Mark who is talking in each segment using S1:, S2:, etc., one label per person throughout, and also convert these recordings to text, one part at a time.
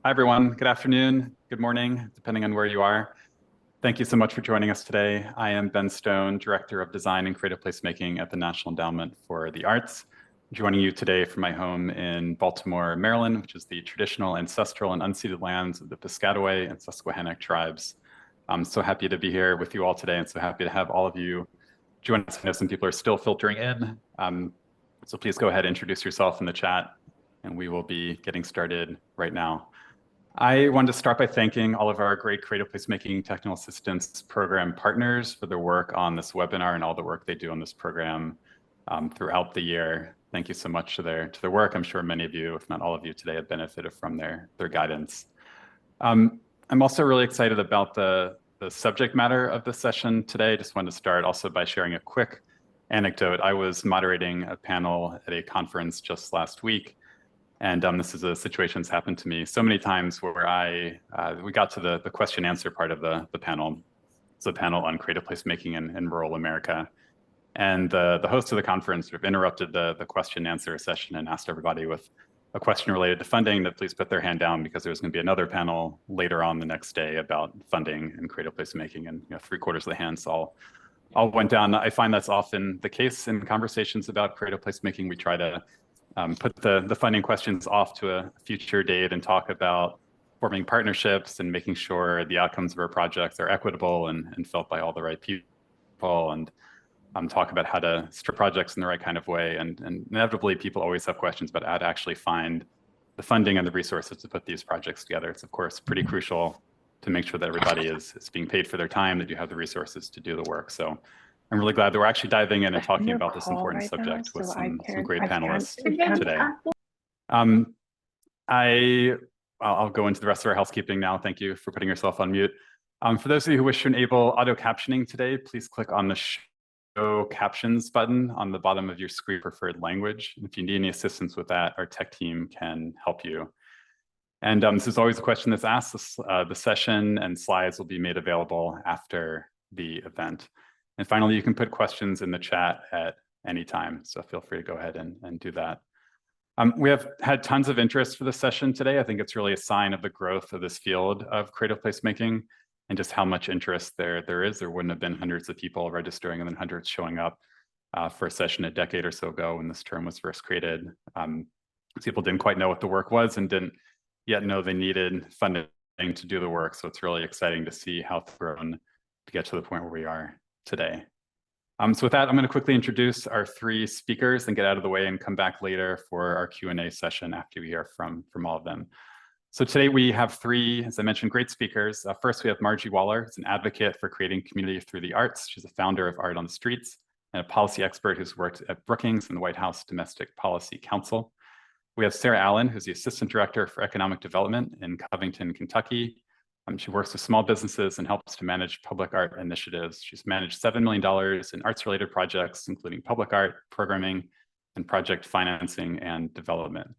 S1: Hi, everyone. Good afternoon, good morning, depending on where you are. Thank you so much for joining us today. I am Ben Stone, Director of Design and Creative Placemaking at the National Endowment for the Arts, joining you today from my home in Baltimore, Maryland, which is the traditional ancestral and unceded lands of the Piscataway and Susquehannock tribes. I'm so happy to be here with you all today and so happy to have all of you join us. I know some people are still filtering in, so please go ahead and introduce yourself in the chat and we will be getting started right now. I wanted to start by thanking all of our great Creative Placemaking Technical Assistance Program partners for their work on this webinar and all the work they do on this program throughout the year. Thank you so much to their work. I'm sure many of you, if not all of you today, have benefited from their guidance. I'm also really excited about the subject matter of the session today. Just wanted to start also by sharing a quick anecdote. I was moderating a panel at a conference just last week. And this is a situation that's happened to me so many times where we got to the question answer part of the panel. It's a panel on creative placemaking in rural America. And the host of the conference sort of interrupted the question answer session and asked everybody with a question related to funding to please put their hand down because there's going to be another panel later on the next day about funding and creative placemaking, and 3/4 of the hands all went down. I find that's often the case in conversations about creative placemaking. We try to put the funding questions off to a future date and talk about forming partnerships and making sure the outcomes of our projects are equitable and felt by all the right people, and talk about how to structure projects in the right kind of way. And inevitably, people always have questions about how to actually find the funding and the resources to put these projects together. It's, of course, pretty crucial to make sure that everybody is being paid for their time, that you have the resources to do the work. So I'm really glad that we're actually diving in and talking about this important subject with some great panelists today. I'll go into the rest of our housekeeping now. Thank you for putting yourself on mute. For those of you who wish to enable audio captioning today, please click on the Show Captions button on the bottom of your screen preferred language. If you need any assistance with that, our tech team can help you. And this is always a question that's asked. The session and slides will be made available after the event. And finally, you can put questions in the chat at any time, so feel free to go ahead and do that. We have had tons of interest for this session today. I think it's really a sign of the growth of this field of creative placemaking and just how much interest there is. There wouldn't have been hundreds of people registering and then hundreds showing up for a session a decade or so ago when this term was first created. People didn't quite know what the work was and didn't yet know they needed funding to do the work. So it's really exciting to see how it's grown to get to the point where we are today. So with that, I'm going to quickly introduce our 3 speakers and get out of the way and come back later for our Q&A session after we hear from all of them. So today we have 3, as I mentioned, great speakers. First, we have Margy Waller, who's an advocate for creating community through the arts. She's a founder of Art on the Streets and a policy expert who's worked at Brookings and the White House Domestic Policy Council. We have Sarah Allan, who's the Assistant Director for Economic Development in Covington, Kentucky. She works with small businesses and helps to manage public art initiatives. She's managed $7 million in arts-related projects, including public art, programming, and project financing and development.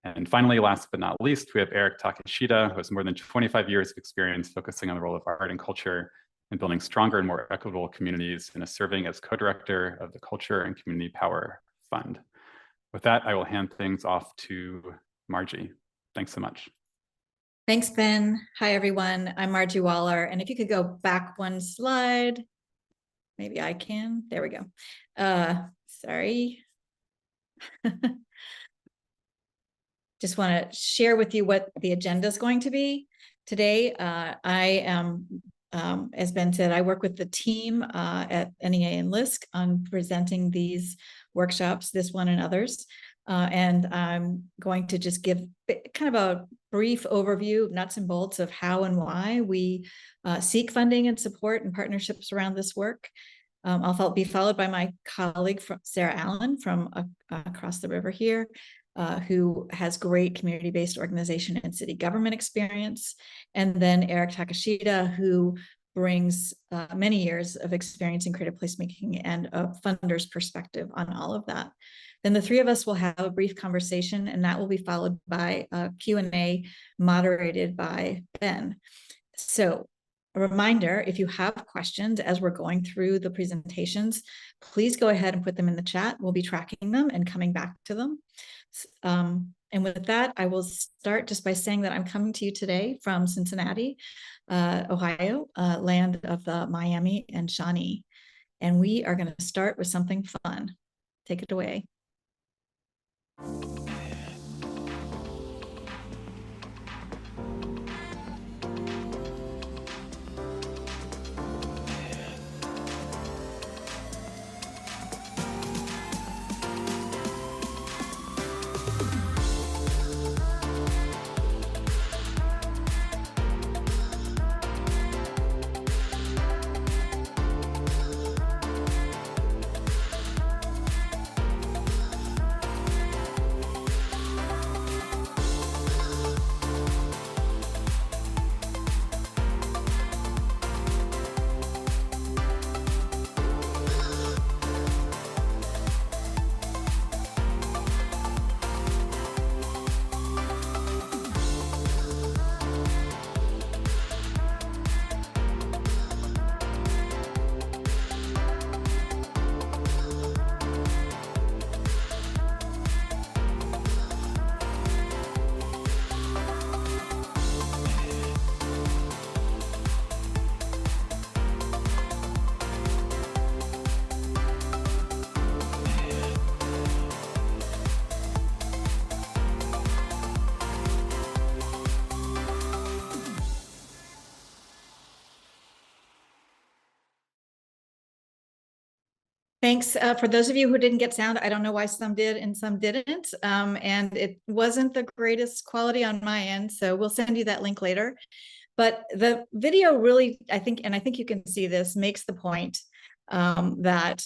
S1: And finally, last but not least, we have Erik Takeshita, who has more than 25 years of experience focusing on the role of art and culture in building stronger and more equitable communities and is serving as co-director of the Culture and Community Power Fund. With that, I will hand things off to Margy. Thanks so much.
S2: Thanks, Ben. Hi, everyone. I'm Margy Waller. And if you could go back one slide, maybe I can. There we go. Sorry. Just want to share with you what the agenda is going to be today. I am, as Ben said, I work with the team at NEA and LISC on presenting these workshops, this one and others. And I'm going to just give kind of a brief overview, nuts and bolts of how and why we seek funding and support and partnerships around this work. I'll be followed by my colleague, Sarah Allan, from across the river here, who has great community-based organization and city government experience. And then Erik Takeshita, who brings many years of experience in creative placemaking and a funder's perspective on all of that. Then the 3 of us will have a brief conversation, and that will be followed by a Q&A moderated by Ben. So a reminder, if you have questions as we're going through the presentations, please go ahead and put them in the chat. We'll be tracking them and coming back to them. And with that, I will start just by saying that I'm coming to you today from Cincinnati, Ohio, land of the Miami and Shawnee. And we are going to start with something fun. Take it away. Thanks. For those of you who didn't get sound, I don't know why some did and some didn't. And it wasn't the greatest quality on my end, so we'll send you that link later. But the video really, I think you can see this, makes the point that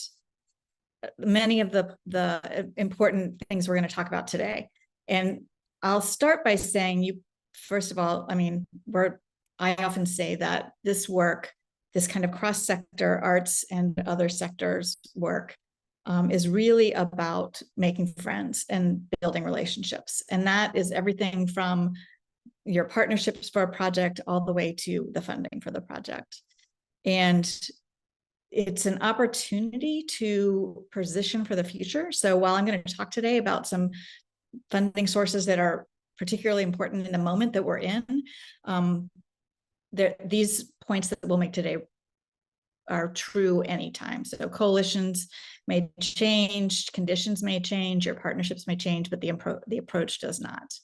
S2: many of the important things we're going to talk about today. And I'll start by saying, first of all, I mean, I often say that this work, this kind of cross-sector arts and other sectors work, is really about making friends and building relationships. And that is everything from your partnerships for a project all the way to the funding for the project. And it's an opportunity to position for the future. So while I'm going to talk today about some funding sources that are particularly important in the moment that we're in, these points that we'll make today are true anytime. So coalitions may change, conditions may change, your partnerships may change, but the approach does not.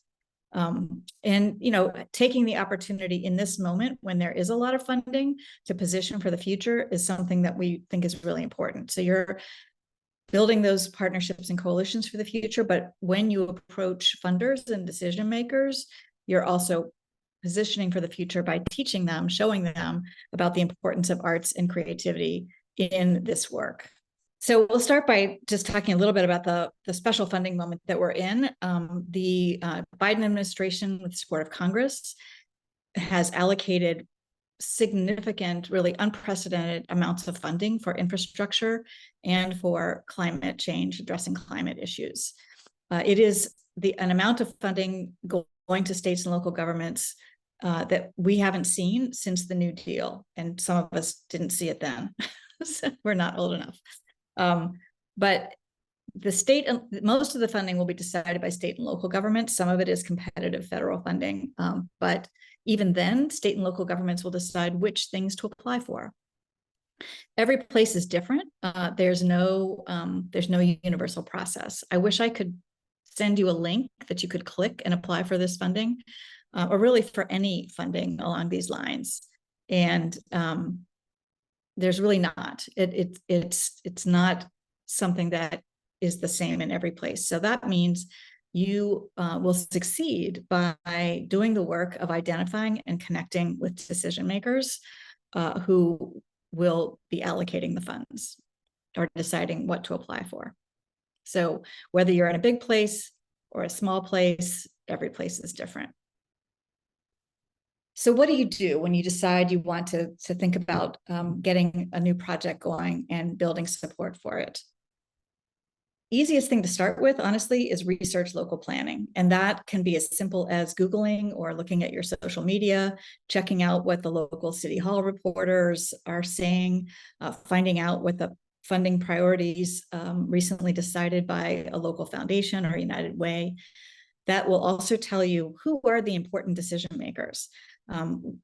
S2: And, you know, taking the opportunity in this moment when there is a lot of funding to position for the future is something that we think is really important. So you're building those partnerships and coalitions for the future, but when you approach funders and decision makers, you're also positioning for the future by teaching them, showing them about the importance of arts and creativity in this work. So we'll start by just talking a little bit about the special funding moment that we're in. The Biden administration, with support of Congress, has allocated significant, really unprecedented amounts of funding for infrastructure and for climate change, addressing climate issues. It is an amount of funding going to states and local governments that we haven't seen since the New Deal, and some of us didn't see it then. So we're not old enough. But most of the funding will be decided by state and local governments. Some of it is competitive federal funding, but even then, state and local governments will decide which things to apply for. Every place is different. There's no universal process. I wish I could send you a link that you could click and apply for this funding, or really for any funding along these lines. And there's really not. It's not something that is the same in every place. So that means you will succeed by doing the work of identifying and connecting with decision makers who will be allocating the funds or deciding what to apply for. So whether you're in a big place or a small place, every place is different. So what do you do when you decide you want to think about getting a new project going and building support for it? Easiest thing to start with, honestly, is research local planning. And that can be as simple as Googling or looking at your social media, checking out what the local city hall reporters are saying, finding out what the funding priorities recently decided by a local foundation or United Way. that will also tell you who are the important decision makers.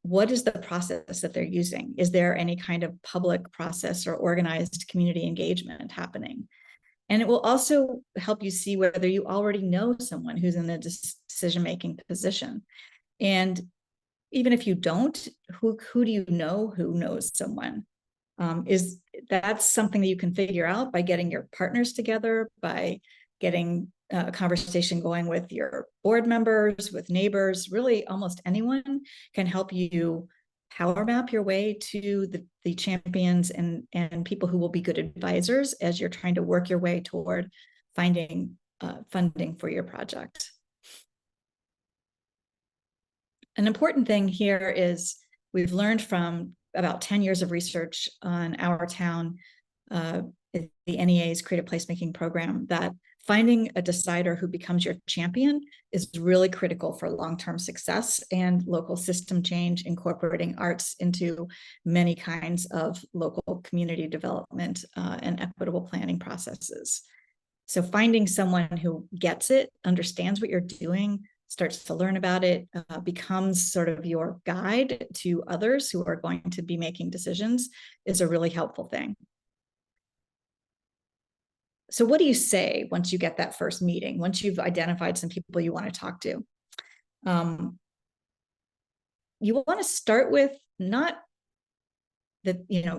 S2: What is the process that they're using? Is there any kind of public process or organized community engagement happening? And it will also help you see whether you already know someone who's in the decision-making position. And even if you don't, who do you know who knows someone? That's something that you can figure out by getting your partners together, by getting a conversation going with your board members, with neighbors. Really, almost anyone can help you power map your way to the champions and people who will be good advisors as you're trying to work your way toward finding funding for your project. An important thing here is we've learned from about 10 years of research on our town, the NEA's Creative Placemaking program, that finding a decider who becomes your champion is really critical for long-term success and local system change, incorporating arts into many kinds of local community development and equitable planning processes. So finding someone who gets it, understands what you're doing, starts to learn about it, becomes sort of your guide to others who are going to be making decisions is a really helpful thing. So what do you say once you get that first meeting, once you've identified some people you want to talk to? You want to start with not that,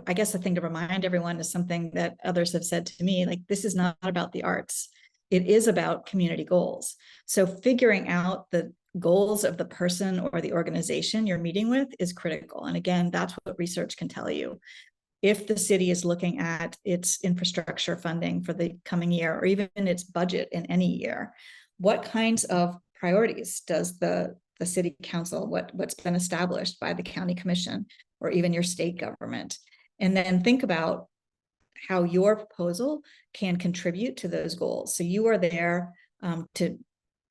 S2: I guess the thing to remind everyone is something that others have said to me, like, this is not about the arts. It is about community goals. So figuring out the goals of the person or the organization you're meeting with is critical. And again, that's what research can tell you. If the city is looking at its infrastructure funding for the coming year, or even its budget in any year, what kinds of priorities does the city council, what's been established by the county commission or even your state government? And then think about how your proposal can contribute to those goals. So you are there to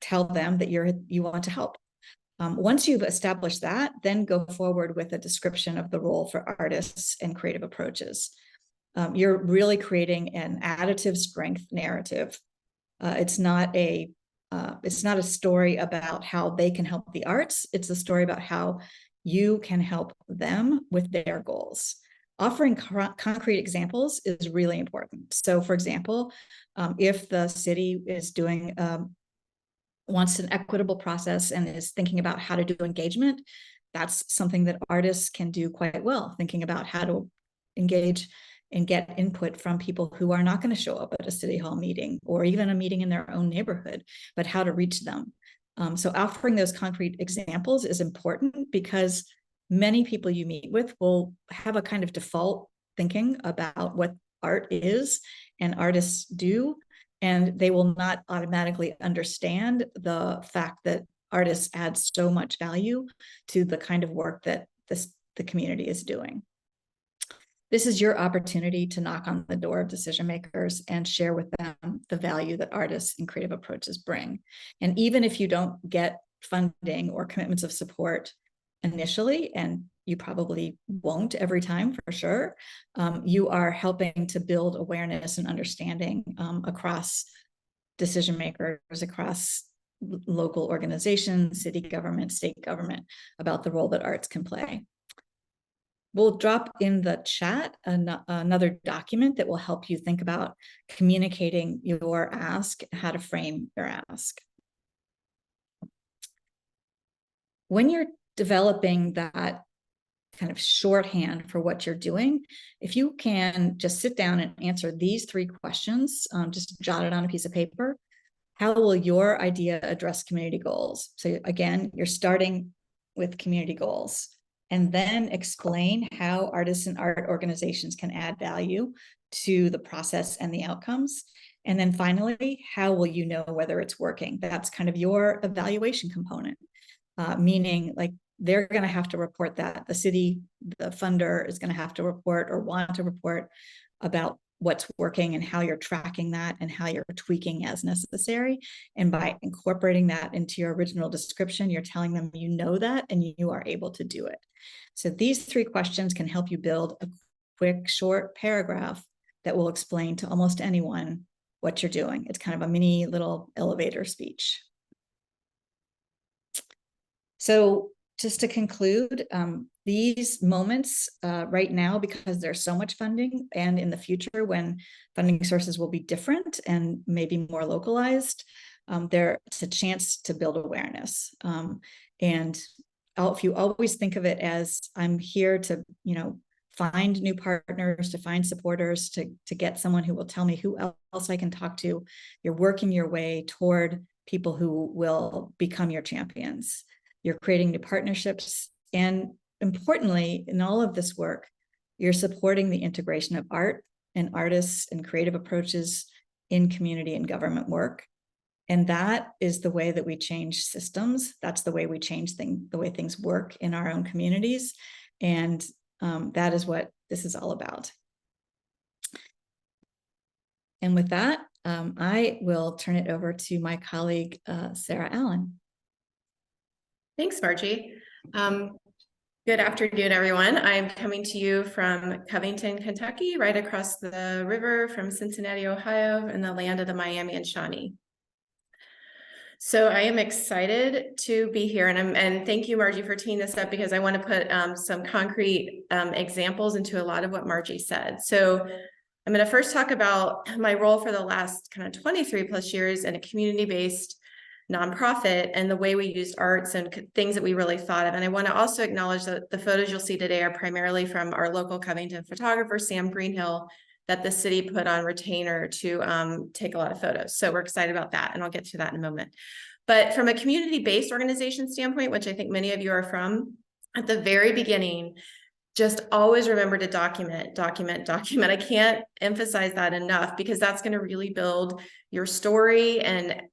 S2: tell them that you want to help. Once you've established that, then go forward with a description of the role for artists and creative approaches. You're really creating an additive strength narrative. It's not a story about how they can help the arts. It's a story about how you can help them with their goals. Offering concrete examples is really important. So, for example, if the city is doing wants an equitable process and is thinking about how to do engagement, that's something that artists can do quite well, thinking about how to engage and get input from people who are not going to show up at a city hall meeting or even a meeting in their own neighborhood, but how to reach them. So offering those concrete examples is important because many people you meet with will have a kind of default thinking about what art is and artists do, and they will not automatically understand the fact that artists add so much value to the kind of work that the community is doing. This is your opportunity to knock on the door of decision makers and share with them the value that artists and creative approaches bring. And even if you don't get funding or commitments of support initially, and you probably won't every time for sure, you are helping to build awareness and understanding across decision makers, across local organizations, city government, state government, about the role that arts can play. We'll drop in the chat another document that will help you think about communicating your ask, how to frame your ask. When you're developing that kind of shorthand for what you're doing, if you can just sit down and answer these 3 questions, just jot it on a piece of paper. How will your idea address community goals? So again, you're starting with community goals, and then explain how artists and art organizations can add value to the process and the outcomes. And then finally, how will you know whether it's working? That's kind of your evaluation component, meaning like they're going to have to report that. The city, the funder is going to have to report or want to report about what's working and how you're tracking that and how you're tweaking as necessary. And by incorporating that into your original description, you're telling them you know that and you are able to do it. So these 3 questions can help you build a quick, short paragraph that will explain to almost anyone what you're doing. It's kind of a mini little elevator speech. So just to conclude, these moments right now, because there's so much funding, and in the future when funding sources will be different and maybe more localized, it's a chance to build awareness. And if you always think of it as, I'm here to, find new partners, to find supporters, to get someone who will tell me who else I can talk to, you're working your way toward people who will become your champions. You're creating new partnerships. And importantly, in all of this work, you're supporting the integration of art and artists and creative approaches in community and government work. And that is the way that we change systems. That's the way we change the way things work in our own communities. And that is what this is all about. And with that, I will turn it over to my colleague, Sarah Allan.
S3: Thanks, Margy. Good afternoon, everyone. I'm coming to you from Covington, Kentucky, right across the river from Cincinnati, Ohio, in the land of the Miami and Shawnee. So I am excited to be here, and thank you, Margy, for teeing this up, because I want to put some concrete examples into a lot of what Margy said. So I'm going to first talk about my role for the last kind of 23 plus years in a community-based nonprofit and the way we used arts and things that we really thought of. And I want to also acknowledge that the photos you'll see today are primarily from our local Covington photographer, Sam Greenhill, that the city put on retainer to take a lot of photos. So we're excited about that, and I'll get to that in a moment. But from a community-based organization standpoint, which I think many of you are from, at the very beginning, just always remember to document. I can't emphasize that enough, because that's going to really build your story and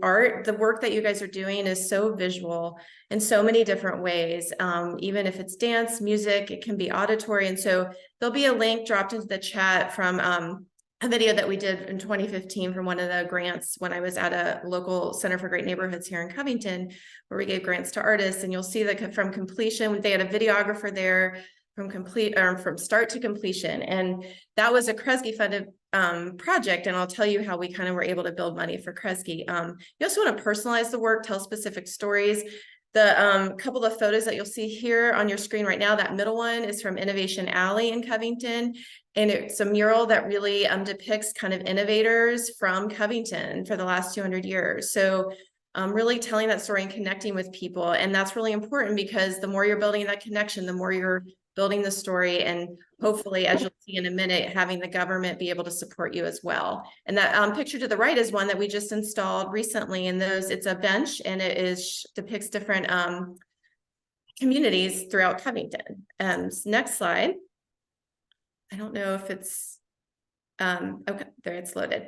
S3: art. The work that you guys are doing is so visual in so many different ways. Even if it's dance, music, it can be auditory. And so there'll be a link dropped into the chat from a video that we did in 2015 from one of the grants when I was at a local Center for Great Neighborhoods here in Covington, where we gave grants to artists. And you'll see that from completion, they had a videographer there from start to completion. And that was a Kresge funded project. And I'll tell you how we kind of were able to build money for Kresge. You also want to personalize the work, tell specific stories. The couple of photos that you'll see here on your screen right now, that middle one is from Innovation Alley in Covington. And it's a mural that really depicts kind of innovators from Covington for the last 200 years. So really telling that story and connecting with people. And that's really important, because the more you're building that connection, the more you're building the story, and hopefully, as you'll see in a minute, having the government be able to support you as well. And that picture to the right is one that we just installed recently. And it's a bench, and it depicts different communities throughout Covington. Next slide. I don't know if it's, okay, there, it's loaded.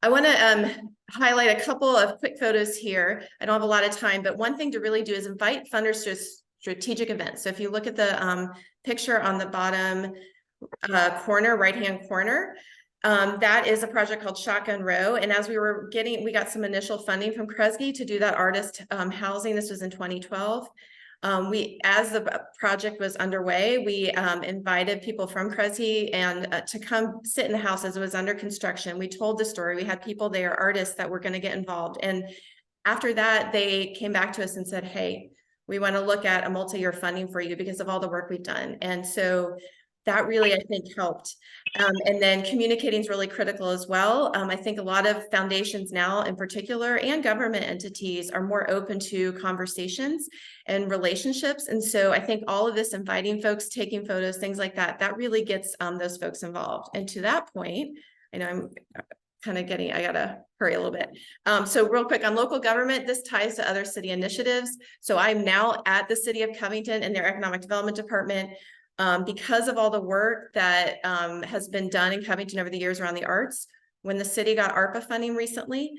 S3: I want to highlight a couple of quick photos here. I don't have a lot of time, but one thing to really do is invite funders to strategic events. So if you look at the picture on the bottom corner, right-hand corner, that is a project called Shotgun Row. And as we got some initial funding from Kresge to do that artist housing. This was in 2012. As the project was underway, we invited people from Kresge and to come sit in the house as it was under construction. We told the story. We had people there, artists that were going to get involved. And after that, they came back to us and said, hey, we want to look at a multi-year funding for you because of all the work we've done. And so that really, I think, helped. And then communicating is really critical as well. I think a lot of foundations now in particular, and government entities, are more open to conversations and relationships. And so I think all of this, inviting folks, taking photos, things like that, that really gets those folks involved. And to that point, I know I'm kind of I gotta hurry a little bit. So real quick on local government, this ties to other city initiatives. So I'm now at the City of Covington in their Economic Development Department. Because of all the work that has been done in Covington over the years around the arts. When the city got ARPA funding recently,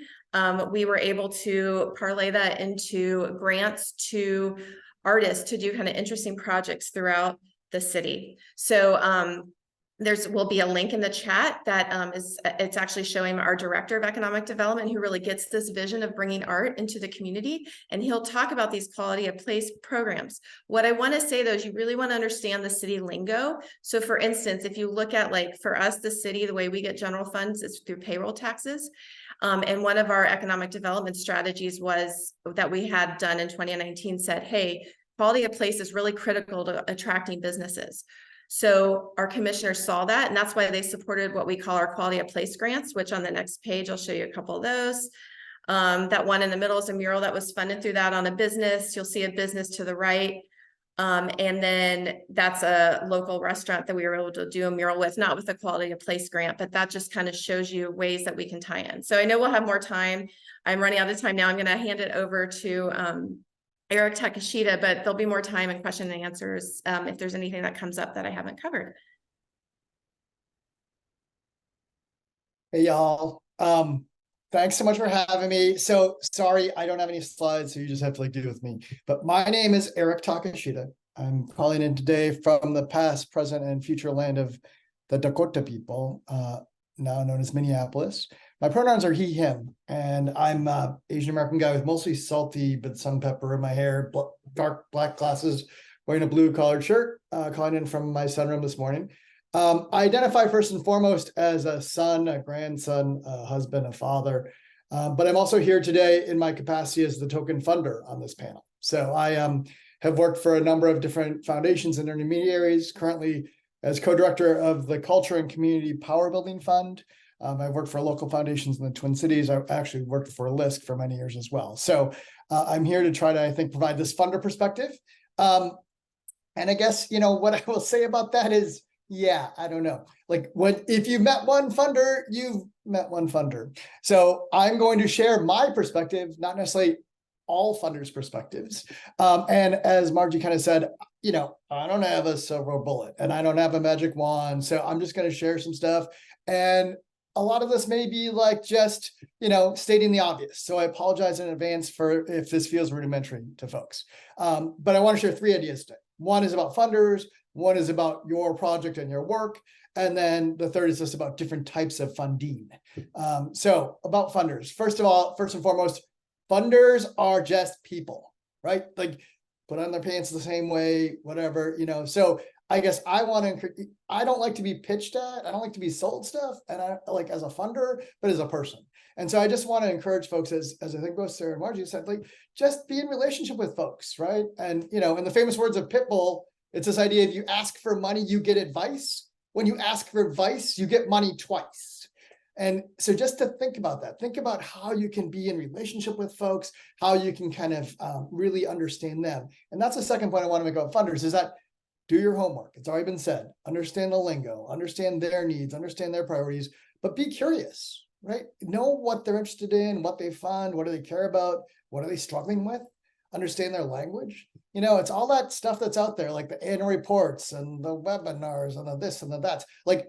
S3: we were able to parlay that into grants to artists to do kind of interesting projects throughout the city. So will be a link in the chat that it's actually showing our director of economic development, who really gets this vision of bringing art into the community. And he'll talk about these quality of place programs. What I want to say though, is you really want to understand the city lingo. So for instance, if you look at, like, for us, the city, the way we get general funds is through payroll taxes. And one of our economic development strategies was that we had done in 2019 said, hey, quality of place is really critical to attracting businesses. So our commissioners saw that, and that's why they supported what we call our quality of place grants, which on the next page, I'll show you a couple of those. That one in the middle is a mural that was funded through that on a business. You'll see a business to the right. And then that's a local restaurant that we were able to do a mural with, not with the quality of place grant, but that just kind of shows you ways that we can tie in. So I know we'll have more time. I'm running out of time now. I'm going to hand it over to Erik Takeshita, but there'll be more time and question and answers if there's anything that comes up that I haven't covered.
S4: Hey, y'all. Thanks so much for having me. So sorry, I don't have any slides, so you just have to deal with me. But my name is Erik Takeshita. I'm calling in today from the past, present, and future land of the Dakota people, now known as Minneapolis. My pronouns are he, him, and I'm an Asian American guy with mostly salty but some pepper in my hair, dark black glasses, wearing a blue collared shirt, calling in from my sunroom this morning. I identify first and foremost as a son, a grandson, a husband, a father, but I'm also here today in my capacity as the token funder on this panel. So I have worked for a number of different foundations and intermediaries, currently as co-director of the Culture and Community Power Building Fund. I've worked for local foundations in the Twin Cities. I've actually worked for LISC for many years as well. So I'm here to try to, I think, provide this funder perspective. And I guess, what I will say about that is, yeah, I don't know. If you met one funder, you've met one funder. So I'm going to share my perspective, not necessarily all funders' perspectives. And as Margie kind of said, I don't have a silver bullet and I don't have a magic wand. So I'm just going to share some stuff. And a lot of this may be just, stating the obvious. So I apologize in advance for if this feels rudimentary to folks. But I want to share 3 ideas today. One is about funders. One is about your project and your work. And then the third is just about different types of funding. So about funders, first and foremost, funders are just people, right? Put on their pants the same way, whatever, So I guess I don't like to be pitched at. I don't like to be sold stuff. And I as a funder, but as a person. And so I just want to encourage folks, as I think both Sarah and Margie said, just be in relationship with folks, right? And, in the famous words of Pitbull, it's this idea of you ask for money, you get advice. When you ask for advice, you get money twice. And so just to think about that, think about how you can be in relationship with folks, how you can kind of really understand them. And that's the second point I want to make about funders is that do your homework. It's already been said. Understand the lingo, understand their needs, understand their priorities, but be curious, right? Know what they're interested in, what they fund, what do they care about, what are they struggling with? Understand their language. It's all that stuff that's out there, like the annual reports and the webinars and the this and the that.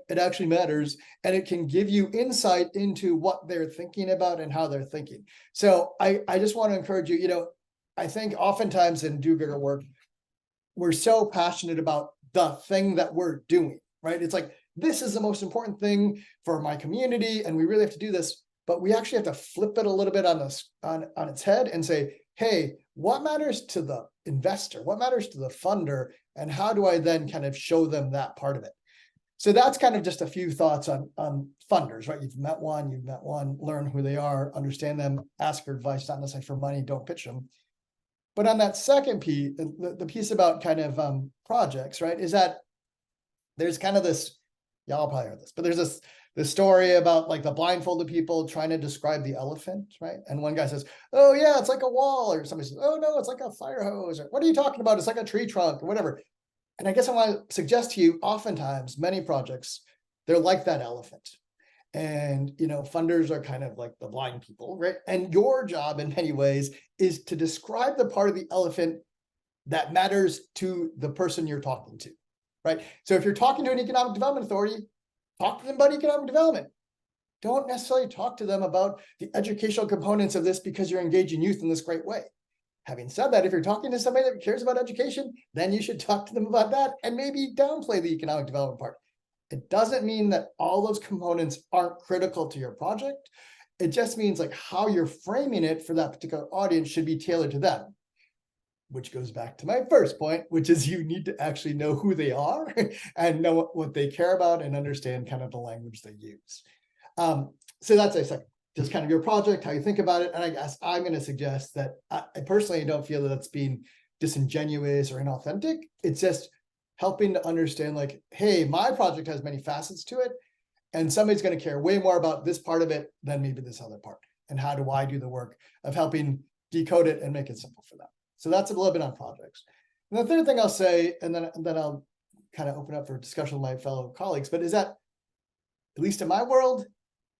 S4: It actually matters, and it can give you insight into what they're thinking about and how they're thinking. So I just want to encourage you, I think oftentimes in do-gooder work, we're so passionate about the thing that we're doing, right? It's this is the most important thing for my community, and we really have to do this, but we actually have to flip it a little bit on its head and say, hey, what matters to the investor? What matters to the funder? And how do I then kind of show them that part of it? So that's kind of just a few thoughts on funders, right? You've met one, learn who they are, understand them, ask for advice, not necessarily for money, don't pitch them. But on that second piece, the piece about kind of projects, right, is that there's kind of this, y'all probably heard this, but there's this story about the blindfolded people trying to describe the elephant, right? And one guy says, oh yeah, it's like a wall, or somebody says, oh no, it's like a fire hose, or what are you talking about? It's like a tree trunk or whatever. And I guess I want to suggest to you, oftentimes, many projects, they're like that elephant. And, funders are kind of like the blind people, right? And your job in many ways is to describe the part of the elephant that matters to the person you're talking to, right? So if you're talking to an economic development authority, talk to them about economic development. Don't necessarily talk to them about the educational components of this because you're engaging youth in this great way. Having said that, if you're talking to somebody that cares about education, then you should talk to them about that and maybe downplay the economic development part. It doesn't mean that all those components aren't critical to your project. It just means how you're framing it for that particular audience should be tailored to them. Which goes back to my first point, which is you need to actually know who they are and know what they care about and understand kind of the language they use. So that's a second. just kind of your project, how you think about it. And I guess I'm going to suggest that I personally don't feel that that's being disingenuous or inauthentic. It's just helping to understand like, hey, my project has many facets to it. And somebody's going to care way more about this part of it than maybe this other part. And how do I do the work of helping decode it and make it simple for them? So that's a little bit on projects. And the third thing I'll say, and then I'll kind of open up for discussion with my fellow colleagues, but is that, at least in my world,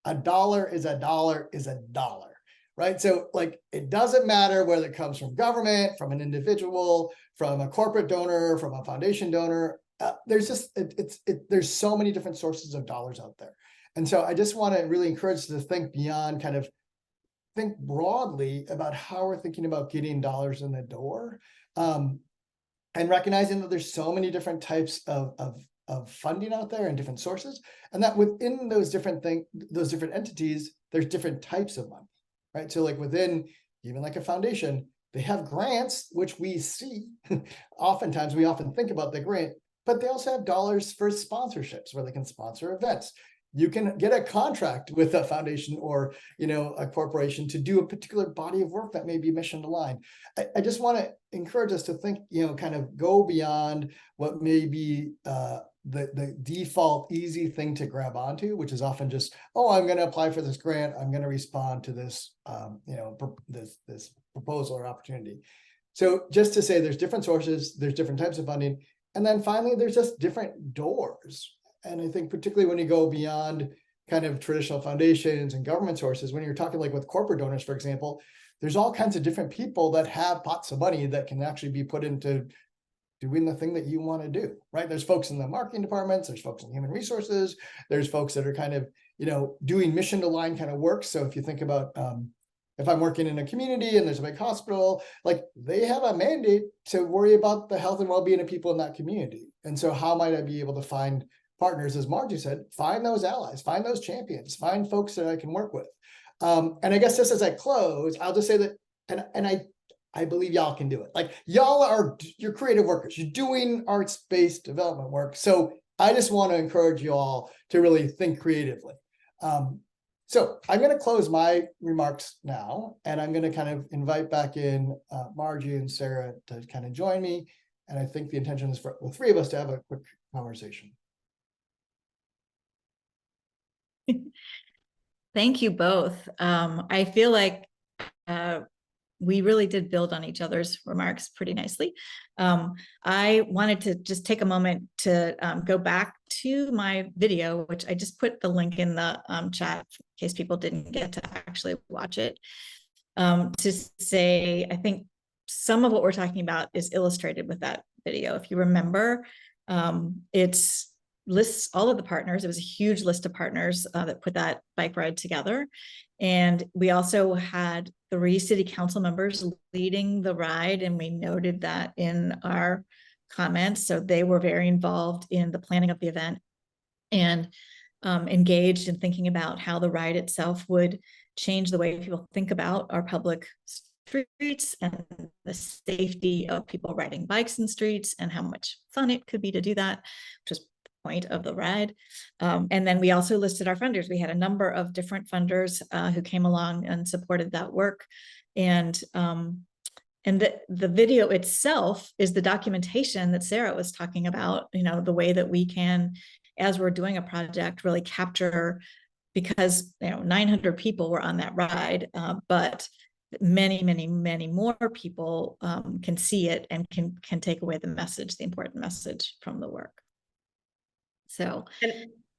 S4: a dollar is a dollar is a dollar, right? So like, it doesn't matter whether it comes from government, from an individual, from a corporate donor, from a foundation donor. There's just, there's so many different sources of dollars out there. And so I just want to really encourage to think beyond, kind of think broadly about how we're thinking about getting dollars in the door, and recognizing that there's so many different types of funding out there and different sources, and that within those different entities, there's different types of money, right? So like within even like a foundation, they have grants, which we see oftentimes, we often think about the grant, but they also have dollars for sponsorships where they can sponsor events. You can get a contract with a foundation or, you know, a corporation to do a particular body of work that may be mission aligned. I just want to encourage us to think, you know, kind of go beyond what may be the default easy thing to grab onto, which is often just, oh, I'm going to apply for this grant. I'm going to respond to this, you know, this proposal or opportunity. So just to say there's different sources, there's different types of funding. And then finally, there's just different doors. And I think particularly when you go beyond kind of traditional foundations and government sources, when you're talking like with corporate donors, for example, there's all kinds of different people that have pots of money that can actually be put into doing the thing that you want to do, right? There's folks in the marketing departments, there's folks in human resources, there's folks that are kind of, you know, doing mission aligned kind of work. So if you think about, if I'm working in a community and there's a big hospital, like they have a mandate to worry about the health and well-being of people in that community. And so how might I be able to find partners, as Margie said, find those allies, find those champions, find folks that I can work with. And I guess just as I close, I'll just say that, and I believe y'all can do it. Like you're creative workers, you're doing arts-based development work. So I just want to encourage you all to really think creatively. So I'm going to close my remarks now, and I'm going to kind of invite back in Margie and Sarah to kind of join me. And I think the intention is for the three of us to have a quick conversation.
S2: Thank you both. I feel like we really did build on each other's remarks pretty nicely. I wanted to just take a moment to go back to my video, which I just put the link in the chat in case people didn't get to actually watch it, to say, I think some of what we're talking about is illustrated with that video. If you remember, it's lists all of the partners. It was a huge list of partners that put that bike ride together. And we also had 3 city council members leading the ride, and we noted that in our comments. So they were very involved in the planning of the event and engaged in thinking about how the ride itself would change the way people think about our public streets and the safety of people riding bikes in streets and how much fun it could be to do that, which was point of the ride. And then we also listed our funders. We had a number of different funders who came along and supported that work. And the video itself is the documentation that Sarah was talking about, you know, the way that we can, as we're doing a project, really capture, because, you know, 900 people were on that ride, but many, many, many more people can see it and can take away the message, the important message from the work. So,
S3: and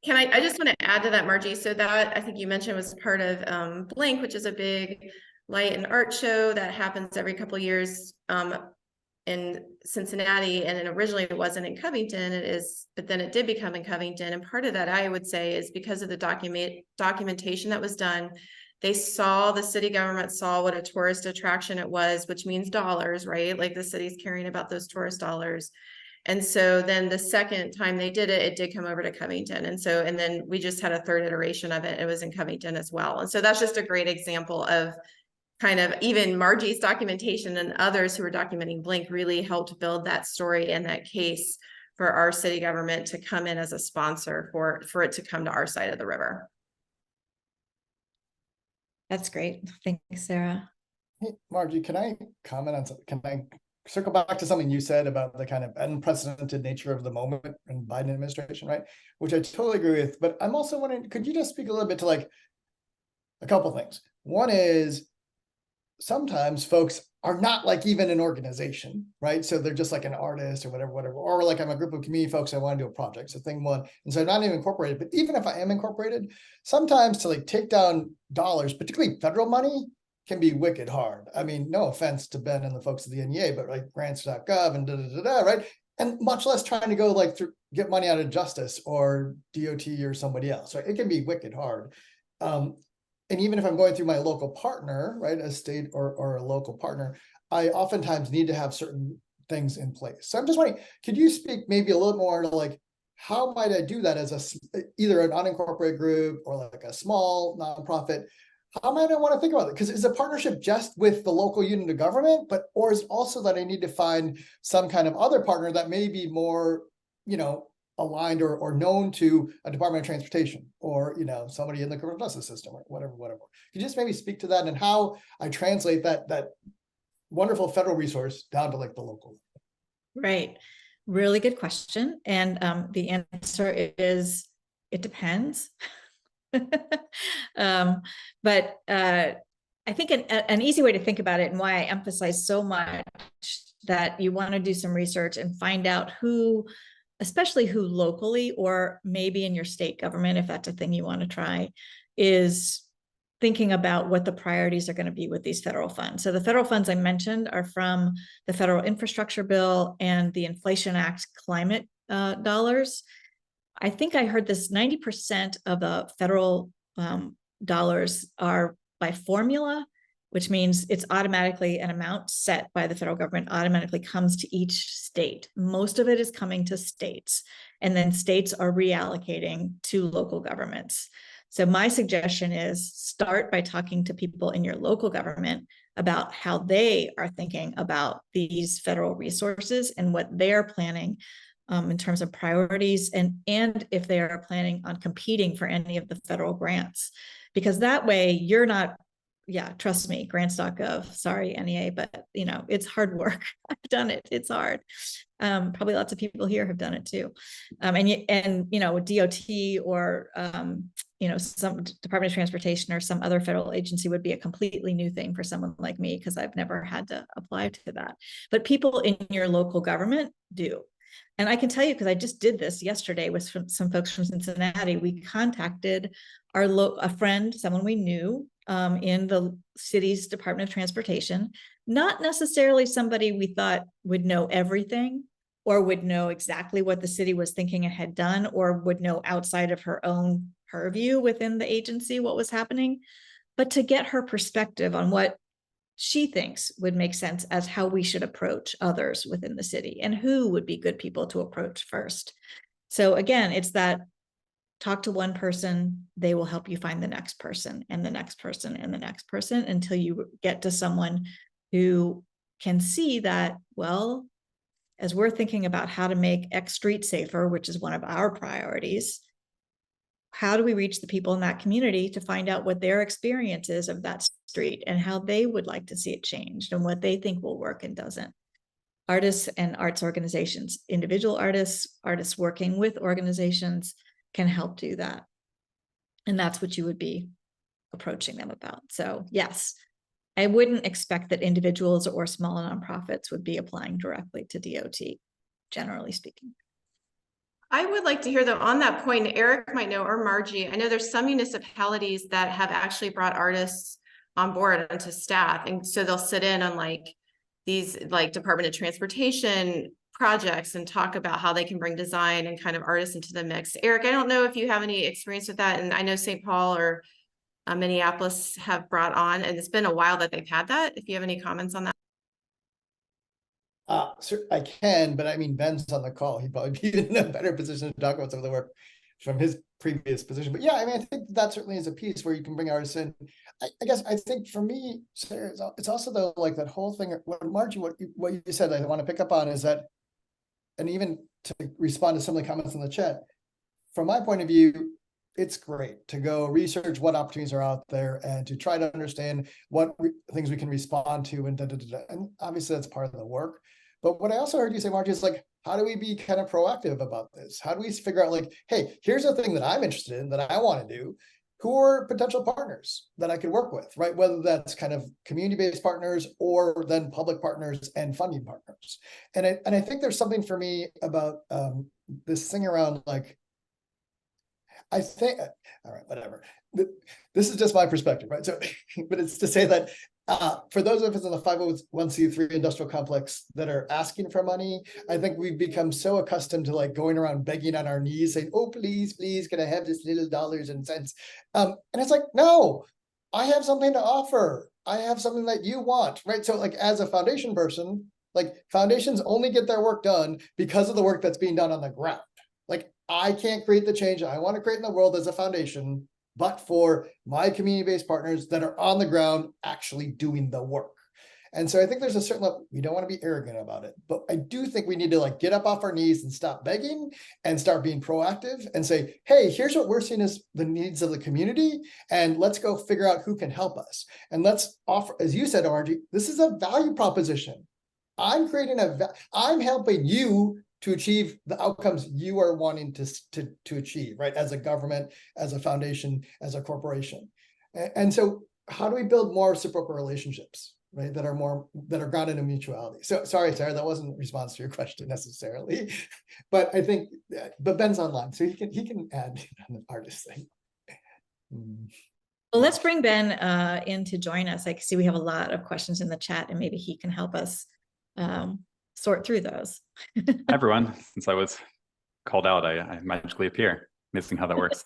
S3: can I just want to add to that, Margie? So that I think you mentioned was part of Blink, which is a big light and art show that happens every couple of years in Cincinnati, and it originally wasn't in Covington. It is, but then it did become in Covington. And part of that, I would say, is because of the documentation that was done. The city government saw what a tourist attraction it was, which means dollars, right? Like the city's caring about those tourist dollars. And so then the second time they did it, it did come over to Covington. And then we just had a third iteration of it. It was in Covington as well. And so that's just a great example of kind of even Margie's documentation and others who were documenting Blink really helped build that story and that case for our city government to come in as a sponsor for it to come to our side of the river.
S2: That's great. Thanks, Sarah.
S4: Hey, Margie, can I comment on something? Can I circle back to something you said about the kind of unprecedented nature of the moment in Biden administration, right? Which I totally agree with. But I'm also wondering, could you just speak a little bit to like a couple things? One is sometimes folks are not like even an organization, right? So they're just like an artist or whatever, or like I'm a group of community folks, I want to do a project. So thing one, and so I'm not even incorporated, but even if I am incorporated, sometimes to like take down dollars, particularly federal money, can be wicked hard. I mean, no offense to Ben and the folks at the NEA, but like grants.gov and right? And much less trying to go like through, get money out of Justice or DOT or somebody else, right? It can be wicked hard. And even if I'm going through my local partner, right, a state or a local partner, I oftentimes need to have certain things in place. So I'm just wondering, could you speak maybe a little more to like, how might I do that as either an unincorporated group or like a small nonprofit? How might I want to think about it? Because is a partnership just with the local unit of government, or is it also that I need to find some kind of other partner that may be more, aligned or known to a Department of Transportation or, somebody in the criminal justice system or whatever. Could you just maybe speak to that and how I translate that wonderful federal resource down to like the local?
S2: Right. Really good question. And the answer is, it depends. But I think an easy way to think about it, and why I emphasize so much that you want to do some research and find out who, especially who locally, or maybe in your state government, if that's a thing you want to try, is thinking about what the priorities are going to be with these federal funds. So the federal funds I mentioned are from the federal infrastructure bill and the Inflation Act climate dollars. I think I heard this 90% of the federal dollars are by formula, which means it's automatically an amount set by the federal government automatically comes to each state. Most of it is coming to states, and then states are reallocating to local governments. So my suggestion is start by talking to people in your local government about how they are thinking about these federal resources and what they're planning in terms of priorities, and if they are planning on competing for any of the federal grants. Because that way you're not, trust me, grants.gov, sorry, NEA, but it's hard work. I've done it, it's hard. Probably lots of people here have done it too. And DOT or, some Department of Transportation or some other federal agency would be a completely new thing for someone like me, because I've never had to apply to that. But people in your local government do. And I can tell you, because I just did this yesterday with some folks from Cincinnati, we contacted a friend, someone we knew in the city's Department of Transportation, not necessarily somebody we thought would know everything or would know exactly what the city was thinking and had done, or would know outside of her own purview within the agency what was happening, but to get her perspective on what she thinks would make sense as how we should approach others within the city and who would be good people to approach first. So again, it's that talk to one person, they will help you find the next person and the next person and the next person until you get to someone who can see that, well, as we're thinking about how to make X street safer, which is one of our priorities, how do we reach the people in that community to find out what their experience is of that street and how they would like to see it changed and what they think will work and doesn't. Artists and arts organizations, individual artists working with organizations can help do that. And that's what you would be approaching them about. So yes, I wouldn't expect that individuals or small nonprofits would be applying directly to DOT, generally speaking.
S3: I would like to hear, though, on that point, Erik might know, or Margie, I know there's some municipalities that have actually brought artists on board onto staff. And so they'll sit in on like these like Department of Transportation projects and talk about how they can bring design and kind of artists into the mix. Erik, I don't know if you have any experience with that. And I know St. Paul or Minneapolis have brought on, and it's been a while that they've had that. If you have any comments on that.
S4: Sir, I can, but I mean, Ben's on the call. He'd probably be in a better position to talk about some of the work from his previous position. But yeah, I mean, I think that certainly is a piece where you can bring artists in. I guess I think for me, Sarah, it's also though like that whole thing. Margie, what you said, I want to pick up on is that, and even to respond to some of the comments in the chat, from my point of view, it's great to go research what opportunities are out there and to try to understand what things we can respond to and and obviously that's part of the work. But what I also heard you say, Margy, is like, how do we be kind of proactive about this? How do we figure out like, hey, here's a thing that I'm interested in that I want to do. Who are potential partners that I could work with, right? Whether that's kind of community-based partners or then public partners and funding partners. And I think there's something for me about this thing around like, I think, all right, whatever. This is just my perspective, right? So, but it's to say that for those of us in the 501c3 industrial complex that are asking for money, I think we've become so accustomed to like going around begging on our knees saying, oh, please, please, can I have this little dollars and cents? And it's like, no, I have something to offer. I have something that you want, right? So like as a foundation person, like foundations only get their work done because of the work that's being done on the ground. Like I can't create the change I want to create in the world as a foundation, but for my community-based partners that are on the ground actually doing the work. And so I think there's a certain level, we don't want to be arrogant about it, but I do think we need to like get up off our knees and stop begging and start being proactive and say, hey, here's what we're seeing as the needs of the community. And let's go figure out who can help us. And let's offer, as you said, Margy, this is a value proposition. I'm creating I'm helping you to achieve the outcomes you are wanting to achieve, right? As a government, as a foundation, as a corporation. And so how do we build more reciprocal relationships, right? That are grounded in mutuality. So sorry, Sarah, that wasn't a response to your question necessarily, but I think, but Ben's online, so he can add on the artist thing.
S2: Well, let's bring Ben in to join us. I can see we have a lot of questions in the chat and maybe he can help us sort through those.
S1: Hi, everyone. Since I was called out, I magically appear. Amazing how that works.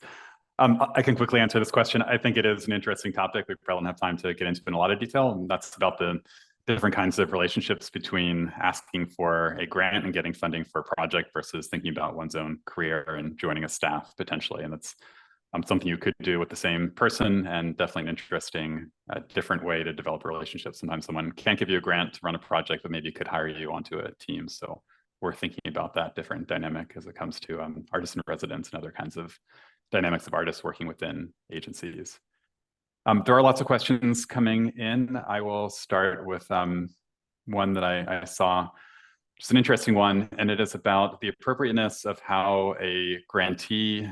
S1: I can quickly answer this question. I think it is an interesting topic. We probably don't have time to get into in a lot of detail. And that's about the different kinds of relationships between asking for a grant and getting funding for a project versus thinking about one's own career and joining a staff potentially. And that's something you could do with the same person, and definitely an interesting, different way to develop a relationship. Sometimes someone can't give you a grant to run a project, but maybe could hire you onto a team. So we're thinking about that different dynamic as it comes to artists in residence and other kinds of dynamics of artists working within agencies. There are lots of questions coming in. I will start with one that I saw. It's an interesting one, and it is about the appropriateness of how a grantee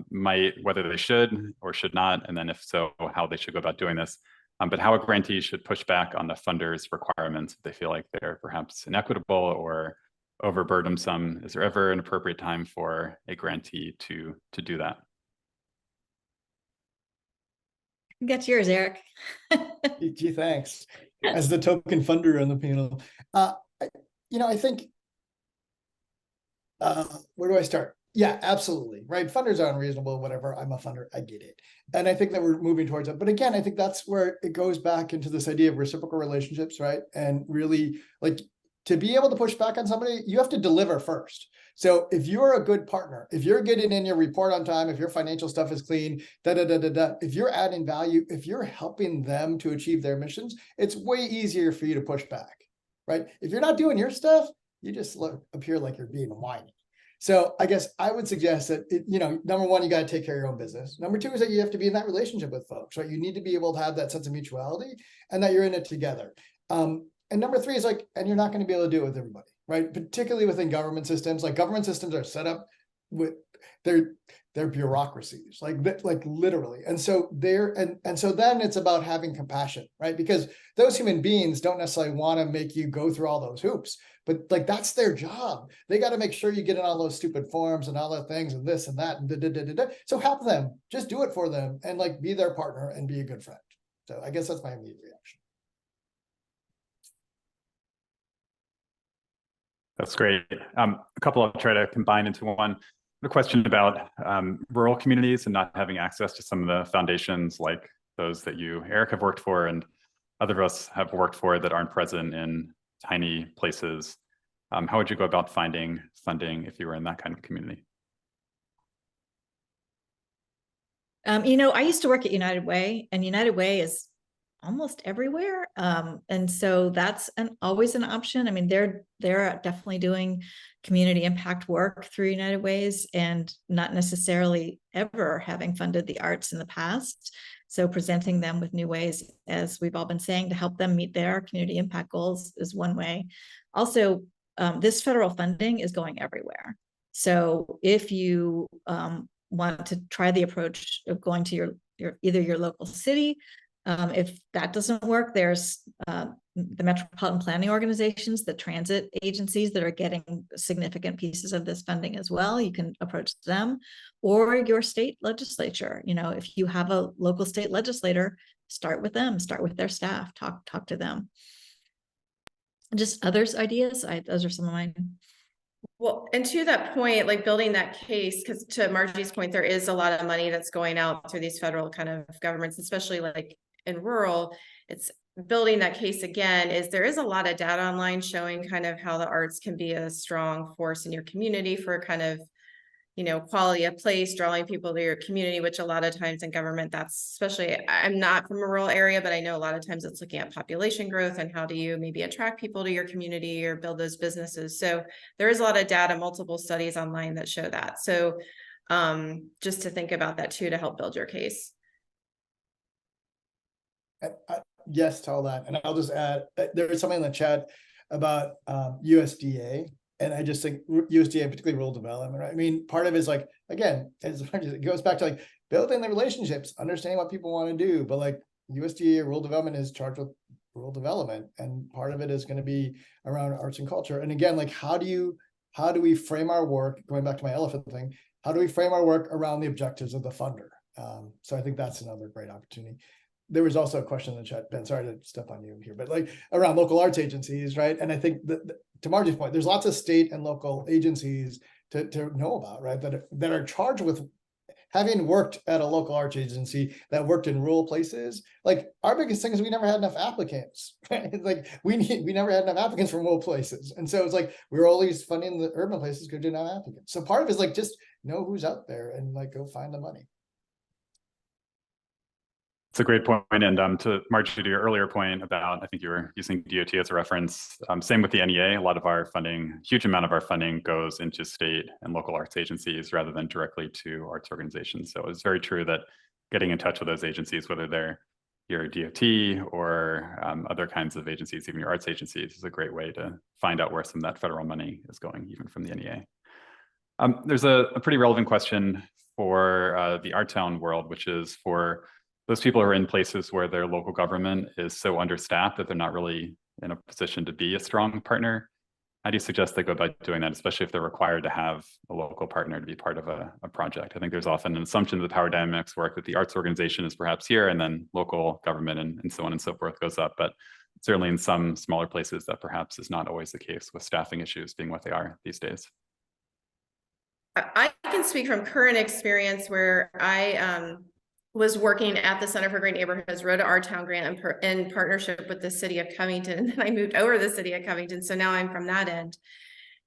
S1: might, whether they should or should not, and then if so, how they should go about doing this, but how a grantee should push back on the funder's requirements if they feel like they're perhaps inequitable or overburdensome. Is there ever an appropriate time for a grantee to do that?
S2: That's yours, Eric.
S4: Gee, thanks. As the token funder on the panel. I think, where do I start? Yeah, absolutely. Right. Funders are unreasonable, whatever. I'm a funder. I get it. And I think that we're moving towards it. But again, I think that's where it goes back into this idea of reciprocal relationships, right? And really like to be able to push back on somebody, you have to deliver first. So if you're a good partner, if you're getting in your report on time, if your financial stuff is clean, if you're adding value, if you're helping them to achieve their missions, it's way easier for you to push back. Right? If you're not doing your stuff, you just appear like you're being whiny. So I guess I would suggest that, number one, you got to take care of your own business. Number two is that you have to be in that relationship with folks, right? You need to be able to have that sense of mutuality and that you're in it together. And number three is like, and you're not going to be able to do it with everybody, right? Particularly within government systems. Like government systems are set up with their bureaucracies, like literally. And so so then it's about having compassion, right? Because those human beings don't necessarily want to make you go through all those hoops, but like that's their job. They got to make sure you get in all those stupid forms and all the things and this and that and So help them, just do it for them and like be their partner and be a good friend. So I guess that's my immediate reaction.
S1: That's great. A couple I'll try to combine into one. The question about rural communities and not having access to some of the foundations like those that you, Eric, have worked for and other of us have worked for that aren't present in tiny places. How would you go about finding funding if you were in that kind of community?
S2: I used to work at United Way, and United Way is almost everywhere. And so that's always an option. I mean, they're definitely doing community impact work through United Ways and not necessarily ever having funded the arts in the past. So presenting them with new ways, as we've all been saying, to help them meet their community impact goals is one way. Also, this federal funding is going everywhere. So if you want to try the approach of going to either your local city, if that doesn't work, there's the metropolitan planning organizations, the transit agencies that are getting significant pieces of this funding as well. You can approach them, or your state legislature. You know, if you have a local state legislator, start with them, start with their staff, talk to them. Just others' ideas. Those are some of mine.
S3: Well, and to that point, like building that case, because to Margy's point, there is a lot of money that's going out through these federal kind of governments, especially like in rural. It's building that case again, is there is a lot of data online showing kind of how the arts can be a strong force in your community for kind of, you know, quality of place, drawing people to your community, which a lot of times in government, that's especially, I'm not from a rural area, but I know a lot of times it's looking at population growth and how do you maybe attract people to your community or build those businesses. So there is a lot of data, multiple studies online that show that. So just to think about that too, to help build your case.
S4: Yes to all that. And I'll just add, there is something in the chat about USDA. And I just think USDA, particularly rural development, right? I mean, part of it is like, again, it goes back to like building the relationships, understanding what people want to do. But like USDA rural development is charged with rural development. And part of it is going to be around arts and culture. And again, like, how do we frame our work, going back to my elephant thing, how do we frame our work around the objectives of the funder? So I think that's another great opportunity. There was also a question in the chat, Ben, sorry to step on you here, but like around local arts agencies, right? And I think that to Margy's point, there's lots of state and local agencies to know about, right? That are charged with having worked at a local arts agency that worked in rural places. Like our biggest thing is we never had enough applicants, right? Like we never had enough applicants from rural places. And so it's like, we were always funding the urban places because we didn't have applicants. So part of it is like, just know who's out there and like, go find the money.
S1: It's a great point. And to Margy, to your earlier point about, I think you were using DOT as a reference, same with the NEA, a lot of our funding, huge amount of our funding goes into state and local arts agencies rather than directly to arts organizations. So it's very true that getting in touch with those agencies, whether they're your DOT or other kinds of agencies, even your arts agencies, is a great way to find out where some of that federal money is going, even from the NEA. There's a pretty relevant question for the Art Town world, which is for those people who are in places where their local government is so understaffed that they're not really in a position to be a strong partner. How do you suggest they go about doing that, especially if they're required to have a local partner to be part of a project? I think there's often an assumption that the power dynamics work, that the arts organization is perhaps here and then local government and so on and so forth goes up. But certainly in some smaller places that perhaps is not always the case, with staffing issues being what they are these days.
S3: I can speak from current experience where I was working at the Center for Great Neighborhoods, wrote an Our Town grant in partnership with the city of Covington. And then I moved over to the city of Covington. So now I'm from that end.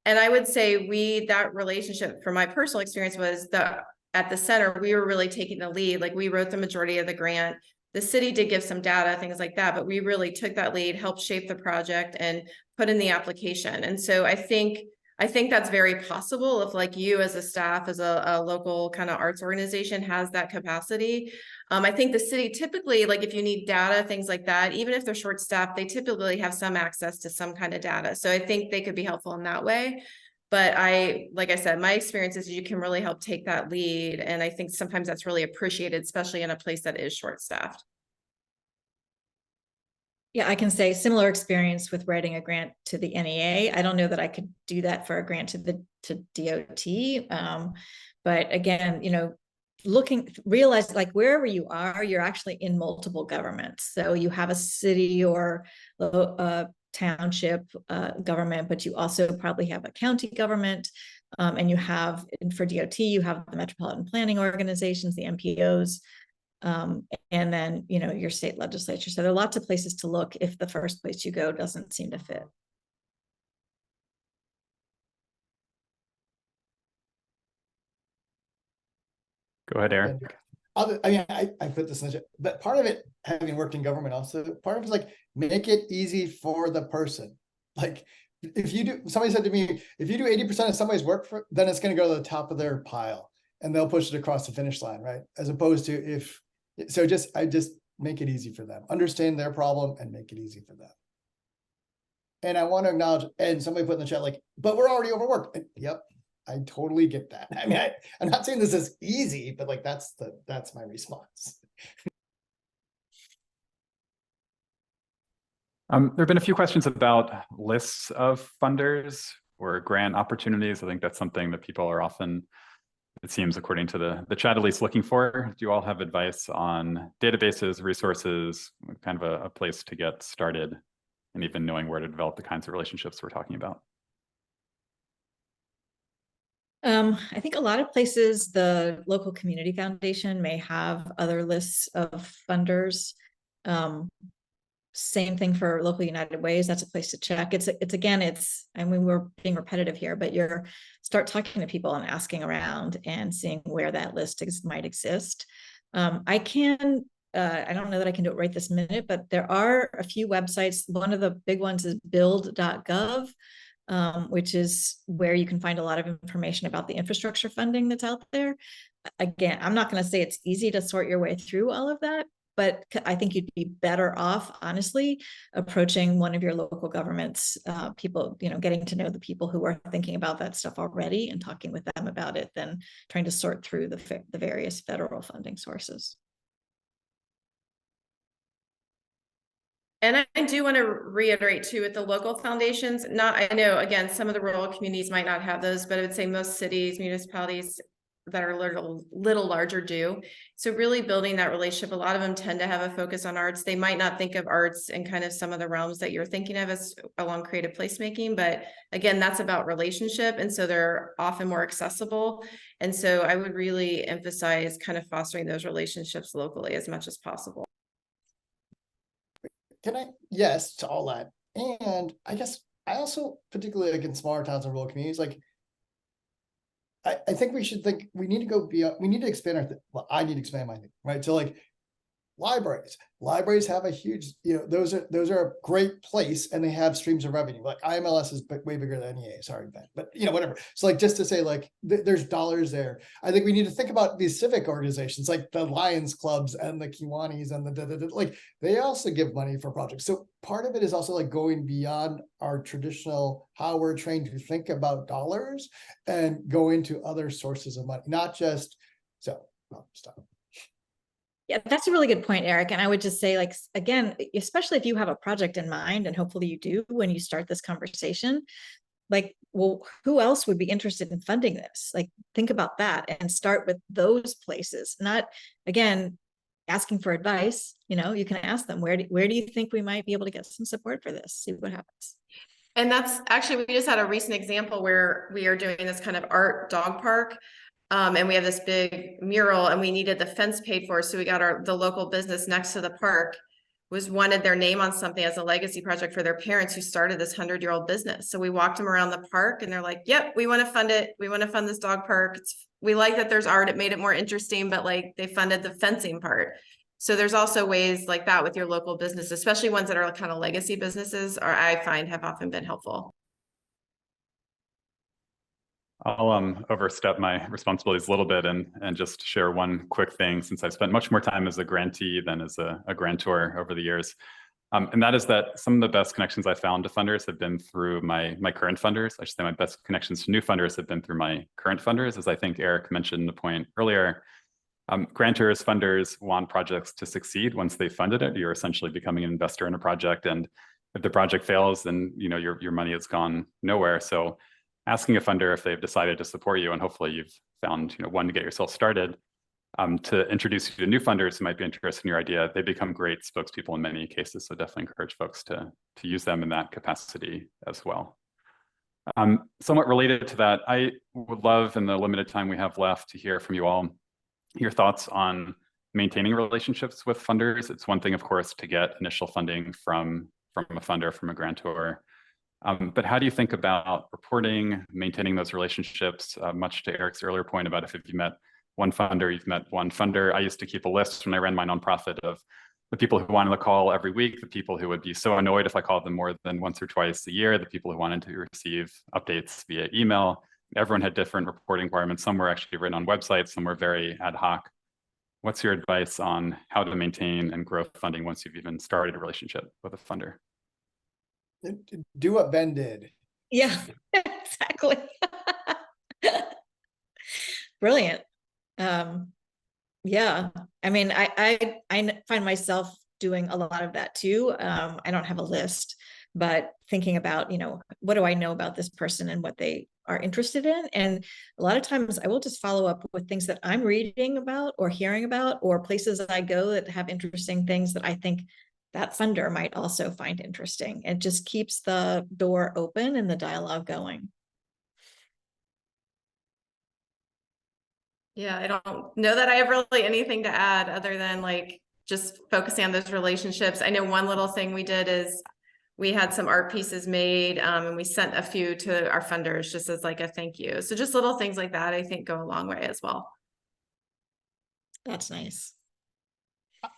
S3: And I would say that relationship from my personal experience was that at the center, we were really taking the lead. Like we wrote the majority of the grant. The city did give some data, things like that, but we really took that lead, helped shape the project and put in the application. And so I think that's very possible if like you as a staff, as a local kind of arts organization has that capacity. I think the city typically, like if you need data, things like that, even if they're short staffed, they typically have some access to some kind of data. So I think they could be helpful in that way. But like I said, my experience is you can really help take that lead. And I think sometimes that's really appreciated, especially in a place that is short staffed.
S2: Yeah, I can say similar experience with writing a grant to the NEA. I don't know that I could do that for a grant to DOT. But again, you know, realize like wherever you are, you're actually in multiple governments. So you have a city or a township government, but you also probably have a county government. And you have, for DOT, you have the metropolitan planning organizations, the MPOs. And then, you know, your state legislature. So there are lots of places to look if the first place you go doesn't seem to fit.
S1: Go ahead, Erik.
S4: I mean, I put this in the chat, but part of it, having worked in government also, part of it is like, make it easy for the person. Like, if you do, somebody said to me, if you do 80% of somebody's work, then it's going to go to the top of their pile and they'll push it across the finish line, right? As opposed to I just make it easy for them, understand their problem and make it easy for them. And I want to acknowledge, and somebody put in the chat, like, but we're already overworked. And, yep, I totally get that. I mean, I'm not saying this is easy, but like, that's my response.
S1: There have been a few questions about lists of funders or grant opportunities. I think that's something that people are often, it seems, according to the chat, at least looking for. Do you all have advice on databases, resources, kind of a place to get started, and even knowing where to develop the kinds of relationships we're talking about?
S2: I think a lot of places, the local community foundation may have other lists of funders. Same thing for local United Ways. That's a place to check. I mean, we're being repetitive here, but start talking to people and asking around and seeing where that list might exist. I don't know that I can do it right this minute, but there are a few websites. One of the big ones is build.gov, which is where you can find a lot of information about the infrastructure funding that's out there. Again, I'm not going to say it's easy to sort your way through all of that, but I think you'd be better off, honestly, approaching one of your local governments, people, getting to know the people who are thinking about that stuff already and talking with them about it than trying to sort through the various federal funding sources.
S3: And I do want to reiterate too, with the local foundations, I know, again, some of the rural communities might not have those, but I would say most cities, municipalities that are a little larger do. So really building that relationship, a lot of them tend to have a focus on arts. They might not think of arts in kind of some of the realms that you're thinking of as along creative placemaking, but again, that's about relationship. And so they're often more accessible. And so I would really emphasize kind of fostering those relationships locally as much as possible.
S4: Yes, to all that. And I guess I also, particularly like in smaller towns and rural communities, like I think we need to go beyond, we need to expand I need to expand my thinking, right? So like libraries have a huge, those are a great place and they have streams of revenue. Like IMLS is way bigger than NEA, sorry, Ben, but whatever. So like, just to say like, there's dollars there. I think we need to think about these civic organizations, like the Lions clubs and the Kiwanis and like, they also give money for projects. So part of it is also like going beyond our traditional, how we're trained to think about dollars and go into other sources of money, not just, I'll stop.
S2: Yeah, that's a really good point, Eric. And I would just say, like, again, especially if you have a project in mind, and hopefully you do when you start this conversation, like, well, who else would be interested in funding this? Like, think about that and start with those places, not, again, asking for advice. You can ask them, where do you think we might be able to get some support for this? See what happens.
S3: And that's actually, we just had a recent example where we are doing this kind of art dog park. And we have this big mural and we needed the fence paid for. So we got the local business next to the park wanted their name on something as a legacy project for their parents who started this 100-year-old business. So we walked them around the park and they're like, yep, we want to fund it. We want to fund this dog park. We like that there's art. It made it more interesting, but like they funded the fencing part. So there's also ways like that with your local business, especially ones that are kind of legacy businesses, I find have often been helpful.
S1: I'll overstep my responsibilities a little bit and just share one quick thing, since I've spent much more time as a grantee than as a grantor over the years. And that is that some of the best connections I found to funders have been through my current funders. I should say my best connections to new funders have been through my current funders, as I think Erik mentioned the point earlier. Grantors, funders want projects to succeed. Once they've funded it, you're essentially becoming an investor in a project. And if the project fails, then your money has gone nowhere. So asking a funder if they've decided to support you, and hopefully you've found one to get yourself started, to introduce you to new funders who might be interested in your idea. They become great spokespeople in many cases. So definitely encourage folks to use them in that capacity as well. Somewhat related to that, I would love, in the limited time we have left, to hear from you all your thoughts on maintaining relationships with funders. It's one thing, of course, to get initial funding from a funder, from a grantor. But how do you think about reporting, maintaining those relationships? Much to Erik's earlier point about if you met one funder, you've met one funder. I used to keep a list when I ran my nonprofit of the people who wanted to call every week, the people who would be so annoyed if I called them more than once or twice a year, the people who wanted to receive updates via email. Everyone had different reporting requirements. Some were actually written on websites, some were very ad hoc. What's your advice on how to maintain and grow funding once you've even started a relationship with a funder?
S4: Do what Ben did.
S2: Yeah, exactly. Brilliant. Yeah, I mean, I find myself doing a lot of that too. I don't have a list, but thinking about, what do I know about this person and what they are interested in? And a lot of times I will just follow up with things that I'm reading about or hearing about, or places that I go that have interesting things that I think that funder might also find interesting. It just keeps the door open and the dialogue going.
S3: Yeah, I don't know that I have really anything to add other than like just focusing on those relationships. I know one little thing we did is we had some art pieces made and we sent a few to our funders just as like a thank you. So just little things like that, I think, go a long way as well.
S2: That's nice.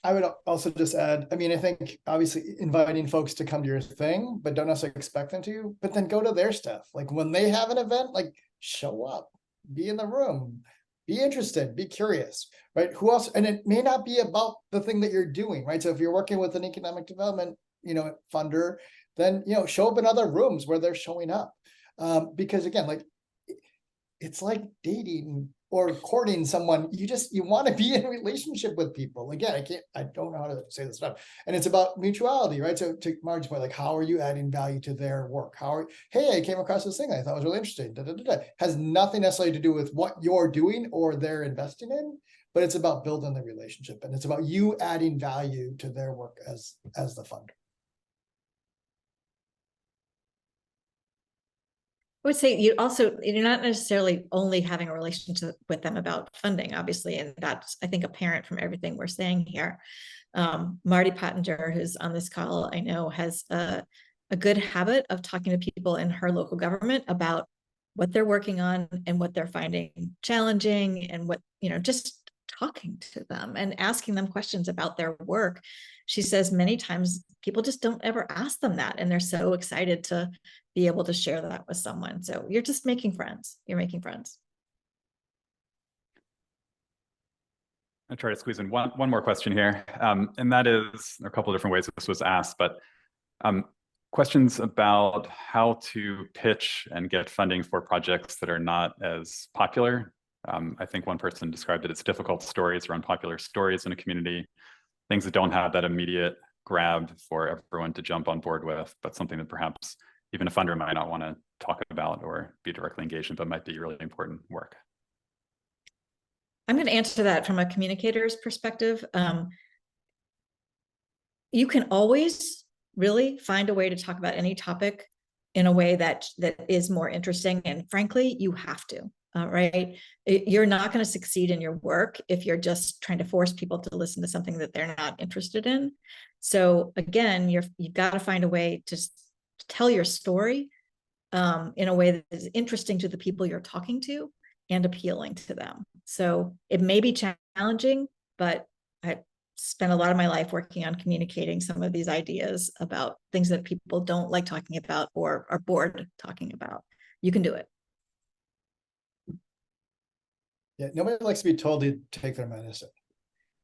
S4: I would also just add, I mean, I think obviously inviting folks to come to your thing, but don't necessarily expect them to, but then go to their stuff. Like when they have an event, like show up, be in the room, be interested, be curious, right? Who else? And it may not be about the thing that you're doing, right? So if you're working with an economic development, funder, then, show up in other rooms where they're showing up. Because again, like it's like dating or courting someone. You want to be in a relationship with people. Again, I don't know how to say this stuff. And it's about mutuality, right? So to Margy's point, like, how are you adding value to their work? Hey, I came across this thing I thought was really interesting. Has nothing necessarily to do with what you're doing or they're investing in, but it's about building the relationship. And it's about you adding value to their work as the funder.
S2: I would say you're not necessarily only having a relationship with them about funding, obviously, and that's, I think, apparent from everything we're saying here. Marty Pottinger, who's on this call, I know has a good habit of talking to people in her local government about what they're working on and what they're finding challenging, and what, just talking to them and asking them questions about their work. She says many times people just don't ever ask them that, and they're so excited to be able to share that with someone. So you're just making friends. You're making friends.
S1: I'll try to squeeze in one more question here. And that is, there are a couple of different ways this was asked, but questions about how to pitch and get funding for projects that are not as popular. I think one person described it as difficult stories or unpopular stories in a community, things that don't have that immediate grab for everyone to jump on board with, but something that perhaps even a funder might not want to talk about or be directly engaged in, but might be really important work.
S2: I'm going to answer that from a communicator's perspective. You can always really find a way to talk about any topic in a way that is more interesting. And frankly, you have to, right? You're not going to succeed in your work if you're just trying to force people to listen to something that they're not interested in. So again, you've got to find a way to tell your story in a way that is interesting to the people you're talking to and appealing to them. So it may be challenging, but I spent a lot of my life working on communicating some of these ideas about things that people don't like talking about or are bored talking about. You can do it.
S4: Yeah, nobody likes to be told to take their medicine,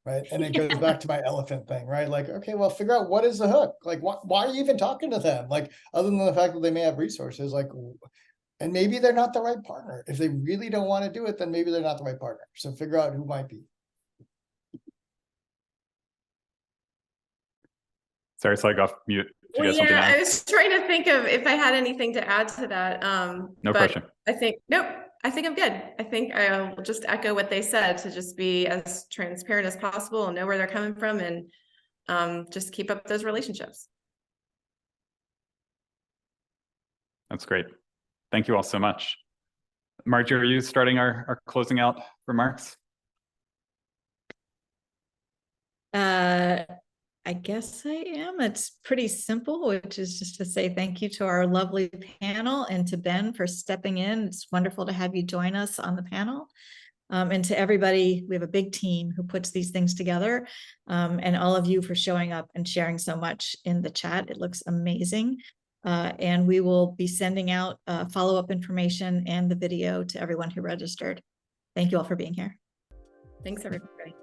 S4: right? And it goes back to my elephant thing, right? Like, okay, well, figure out what is the hook. Like, why are you even talking to them? Like, other than the fact that they may have resources, like, and maybe they're not the right partner. If they really don't want to do it, then maybe they're not the right partner. So figure out who might be.
S1: Sorry, so I got off mute.
S3: Well, yeah, I was trying to think of if I had anything to add to that.
S1: No pressure.
S3: I think I'm good. I think I'll just echo what they said, to just be as transparent as possible and know where they're coming from, and just keep up those relationships.
S1: That's great. Thank you all so much. Margy, are you starting our closing out remarks?
S2: I guess I am. It's pretty simple, which is just to say thank you to our lovely panel and to Ben for stepping in. It's wonderful to have you join us on the panel. And to everybody, we have a big team who puts these things together, and all of you for showing up and sharing so much in the chat. It looks amazing. And we will be sending out follow-up information and the video to everyone who registered. Thank you all for being here.
S3: Thanks, everybody.